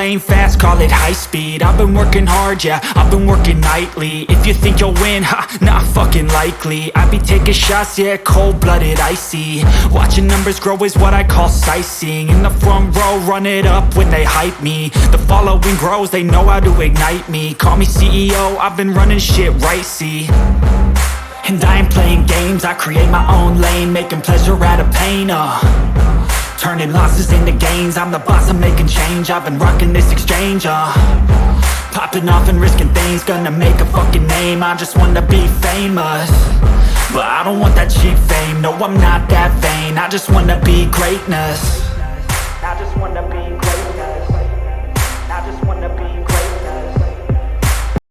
lane fast, call it high speed. I've been working hard, yeah, I've been working nightly. If you think you'll win, ha, not fucking likely. I be taking shots, yeah, cold-blooded, icy. Watching numbers grow is what I call sightseeing. In the front row, run it up when they hype me. The following grows, they know how to ignite me. Call me CEO, I've been running shit right, see. And I ain't playing games, I create my own lane, making pleasure out of pain, turning losses into gains. I'm the boss, I'm making change. I've been rocking this exchange, popping off and risking things. Gonna make a fucking name, I just wanna be famous. But I don't want that cheap fame, no I'm not that vain. I just wanna be greatness.